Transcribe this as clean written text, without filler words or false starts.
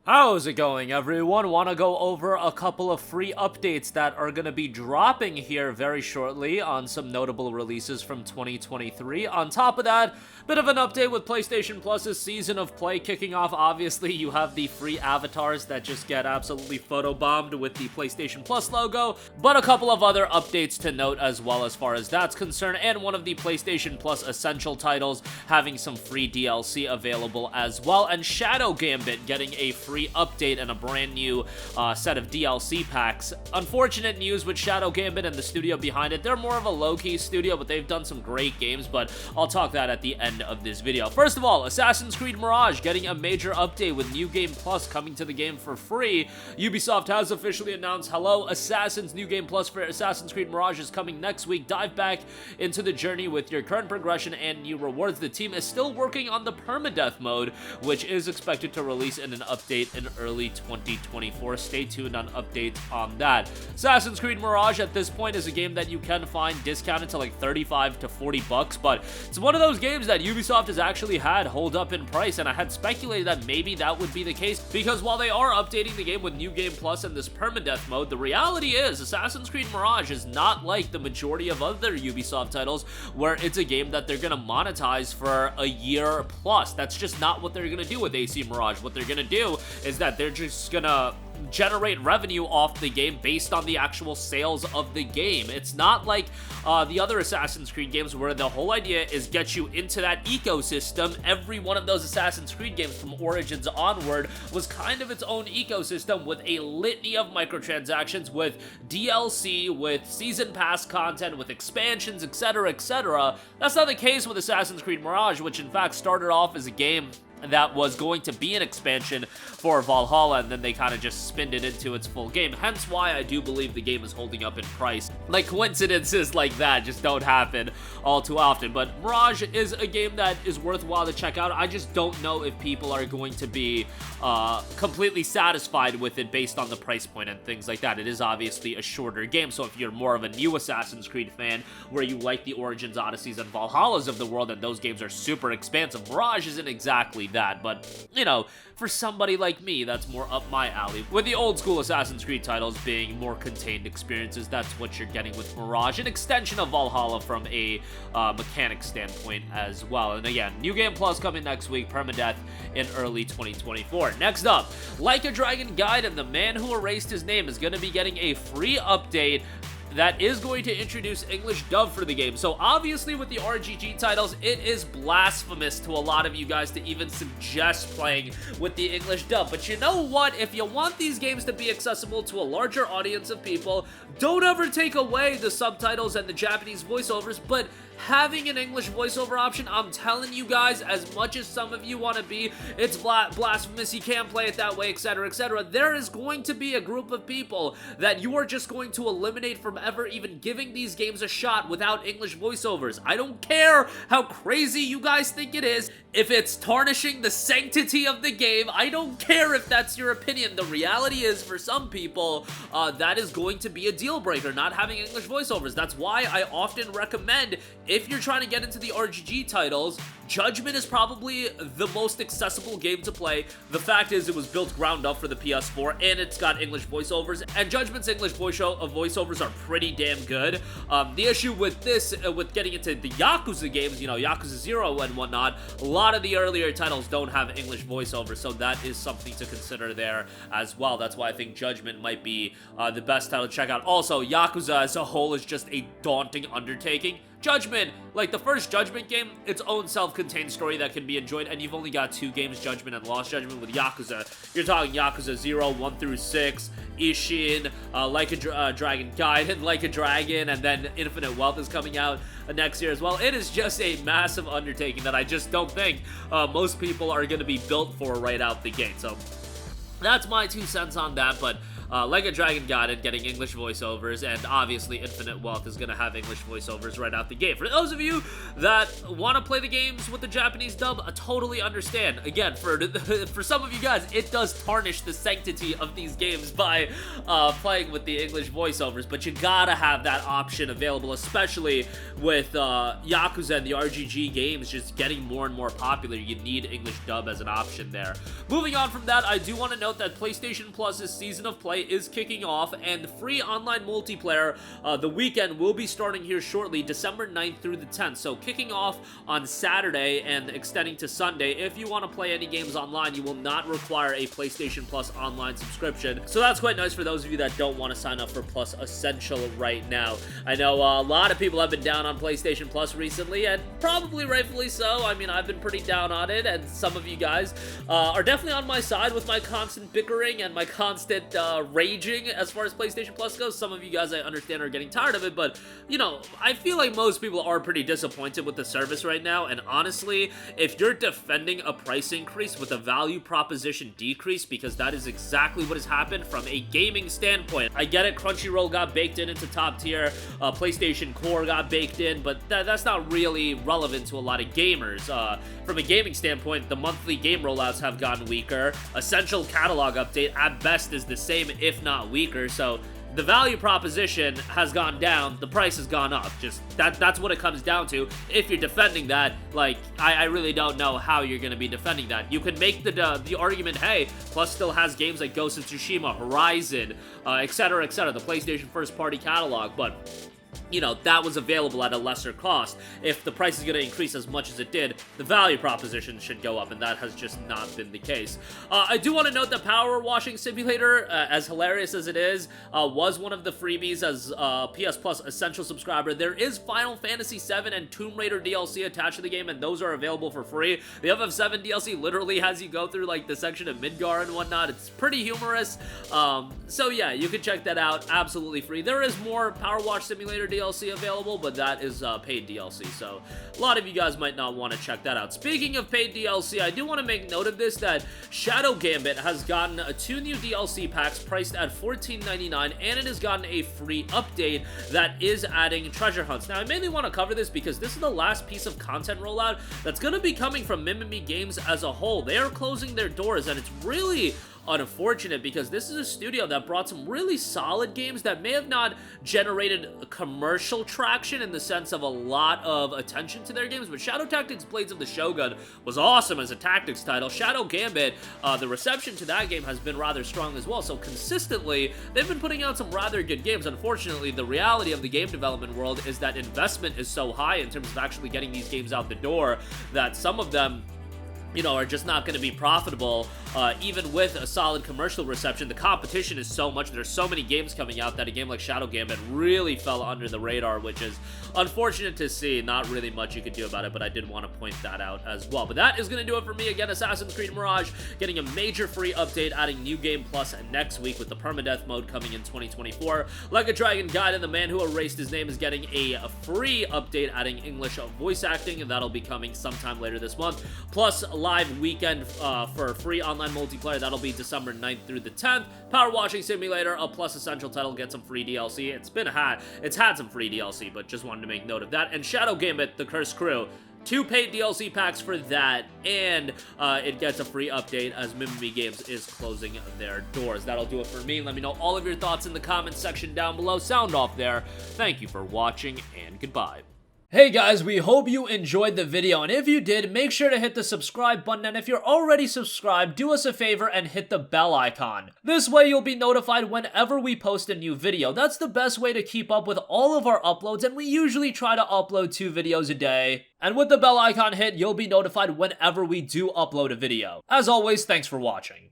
How's it going, everyone? Want to go over a couple of free updates that are going to be dropping here very shortly on some notable releases from 2023. On top of that, bit of an update with PlayStation Plus's Season of Play kicking off. Obviously, you have the free avatars that just get absolutely photobombed with the PlayStation Plus logo, but a couple of other updates to note as well as far as that's concerned, and one of the PlayStation Plus Essential titles having some free DLC available as well, and Shadow Gambit getting a free update and a brand new set of DLC packs. Unfortunate news with Shadow Gambit and the studio behind it. They're more of a low-key studio, but they've done some great games, but I'll talk that at the end of this video. First of all, Assassin's Creed Mirage getting a major update with New Game Plus coming to the game for free. Ubisoft has officially announced, hello, Assassin's New Game Plus for Assassin's Creed Mirage is coming next week. Dive back into the journey with your current progression and new rewards. The team is still working on the permadeath mode, which is expected to release in an update in early 2024. Stay tuned on updates on that. Assassin's Creed Mirage at this point is a game that you can find discounted to like 35 to 40 bucks, but it's one of those games that Ubisoft has actually had hold up in price, and I had speculated that maybe that would be the case because while they are updating the game with New Game Plus and this permadeath mode, the reality is Assassin's Creed Mirage is not like the majority of other Ubisoft titles where it's a game that they're gonna monetize for a year plus. That's just not what they're gonna do with AC Mirage. What they're gonna do is that they're just gonna generate revenue off the game based on the actual sales of the game. It's not like the other Assassin's Creed games where the whole idea is get you into that ecosystem. Every one of those Assassin's Creed games from Origins onward was kind of its own ecosystem with a litany of microtransactions, with DLC, with season pass content, with expansions, etc., etc. That's not the case with Assassin's Creed Mirage, which in fact started off as a game that was going to be an expansion for Valhalla, and then they kind of just spinned it into its full game. Hence why I do believe the game is holding up in price. Like, coincidences like that just don't happen all too often. But Mirage is a game that is worthwhile to check out. I just don't know if people are going to be completely satisfied with it based on the price point and things like that. It is obviously a shorter game, so if you're more of a new Assassin's Creed fan where you like the Origins, Odysseys, and Valhallas of the world, and those games are super expansive, Mirage isn't exactly that, but you know, for somebody like me, that's more up my alley. With the old school Assassin's Creed titles being more contained experiences, that's what you're getting with Mirage, an extension of Valhalla from a mechanic standpoint as well. And again, New Game Plus coming next week, permadeath in early 2024. Next up, Like a Dragon Gaiden, the man who erased his name, is going to be getting a free update that is going to introduce English dub for the game. So obviously with the RGG titles, it is blasphemous to a lot of you guys to even suggest playing with the English dub. But you know what? If you want these games to be accessible to a larger audience of people, don't ever take away the subtitles and the Japanese voiceovers, but having an English voiceover option, I'm telling you guys, as much as some of you want to be, it's blasphemous, you can't play it that way, etc., etc., there is going to be a group of people that you are just going to eliminate from ever even giving these games a shot without English voiceovers. I don't care how crazy you guys think it is. If it's tarnishing the sanctity of the game, I don't care if that's your opinion. The reality is, for some people, that is going to be a deal breaker, not having English voiceovers. That's why I often recommend, if you're trying to get into the RGG titles, Judgment is probably the most accessible game to play. The fact is, it was built ground up for the PS4, and it's got English voiceovers, and Judgment's English voiceovers are pretty damn good. The issue with this, with getting into the Yakuza games, you know, Yakuza 0 and whatnot, a lot of the earlier titles don't have English voiceovers, so that is something to consider there as well. That's why I think Judgment might be the best title to check out. Also, Yakuza as a whole is just a daunting undertaking. Judgment, like the first Judgment game, its own self-contained story that can be enjoyed, and you've only got 2 games, Judgment and Lost Judgment. With Yakuza, you're talking Yakuza 0, 1 through 6, Ishin, Like a Dragon Gaiden, Like a Dragon, and then Infinite Wealth is coming out next year as well. It is just a massive undertaking that I just don't think most people are going to be built for right out the gate. So that's my 2 cents on that, but Like a Dragon Gaiden getting English voiceovers, and obviously Infinite Wealth is going to have English voiceovers right out the gate. For those of you that want to play the games with the Japanese dub, I totally understand. Again, for some of you guys, it does tarnish the sanctity of these games by playing with the English voiceovers, but you gotta have that option available, especially with Yakuza and the RGG games just getting more and more popular. You need English dub as an option there. Moving on from that, I do want to note that PlayStation Plus's Season of Play is kicking off, and free online multiplayer, the weekend, will be starting here shortly, December 9th through the 10th. So kicking off on Saturday and extending to Sunday. If you want to play any games online, you will not require a PlayStation Plus online subscription. So that's quite nice for those of you that don't want to sign up for Plus Essential right now. I know a lot of people have been down on PlayStation Plus recently, and probably rightfully so. I mean, I've been pretty down on it, and some of you guys are definitely on my side with my constant bickering and my constant raging as far as PlayStation Plus goes. Some of you guys, I understand, are getting tired of it, but, you know, I feel like most people are pretty disappointed with the service right now, and honestly, if you're defending a price increase with a value proposition decrease, because that is exactly what has happened from a gaming standpoint. I get it, Crunchyroll got baked into top tier, PlayStation Core got baked in, but that's not really relevant to a lot of gamers. From a gaming standpoint, the monthly game rollouts have gotten weaker. Essential catalog update at best is the same, if not weaker, so the value proposition has gone down, the price has gone up. Just that's what it comes down to. If you're defending that, like, I really don't know how you're going to be defending that. You can make the argument, hey, Plus still has games like Ghost of Tsushima, Horizon, etc., etc., the PlayStation first-party catalog, but you know, that was available at a lesser cost. If the price is going to increase as much as it did, the value proposition should go up, and that has just not been the case. I do want to note that Power Washing Simulator, as hilarious as it is, was one of the freebies as PS Plus Essential subscriber. There is Final Fantasy VII and Tomb Raider DLC attached to the game, and those are available for free. The FF7 DLC literally has you go through, like, the section of Midgar and whatnot. It's pretty humorous. So yeah, you can check that out, absolutely free. There is more Power Wash Simulator DLC available, but that is paid DLC, so a lot of you guys might not want to check that out. Speaking of paid DLC, I do want to make note of this, that Shadow Gambit has gotten 2 new DLC packs priced at $14.99, and it has gotten a free update that is adding treasure hunts. Now, I mainly want to cover this because this is the last piece of content rollout that's going to be coming from Mimimi Games as a whole. They are closing their doors, and it's really unfortunate because this is a studio that brought some really solid games that may have not generated commercial traction in the sense of a lot of attention to their games, but Shadow Tactics Blades of the Shogun was awesome as a tactics title. Shadow Gambit, the reception to that game has been rather strong as well, so consistently, they've been putting out some rather good games. Unfortunately, the reality of the game development world is that investment is so high in terms of actually getting these games out the door that some of them, you know, are just not going to be profitable, even with a solid commercial reception. The competition is so much. There's so many games coming out that a game like Shadow Gambit really fell under the radar, which is unfortunate to see. Not really much you could do about it, but I did want to point that out as well. But that is going to do it for me. Again, Assassin's Creed Mirage getting a major free update, adding New Game Plus next week with the permadeath mode coming in 2024. Like a Dragon Gaiden, the man who erased his name, is getting a free update, adding English voice acting, and that'll be coming sometime later this month. Plus, live weekend for free online multiplayer. That'll be December 9th through the 10th. Power Washing Simulator, a Plus Essential title, get some free DLC. It's had some free DLC, but just wanted to make note of that. And Shadow Gambit, The Cursed Crew, 2 paid DLC packs for that, and it gets a free update as Mimimi Games is closing their doors. That'll do it for me. Let me know all of your thoughts in the comments section down below. Sound off there. Thank you for watching, and goodbye. Hey guys, we hope you enjoyed the video, and if you did, make sure to hit the subscribe button, and if you're already subscribed, do us a favor and hit the bell icon. This way you'll be notified whenever we post a new video. That's the best way to keep up with all of our uploads, and we usually try to upload 2 videos a day. And with the bell icon hit, you'll be notified whenever we do upload a video. As always, thanks for watching.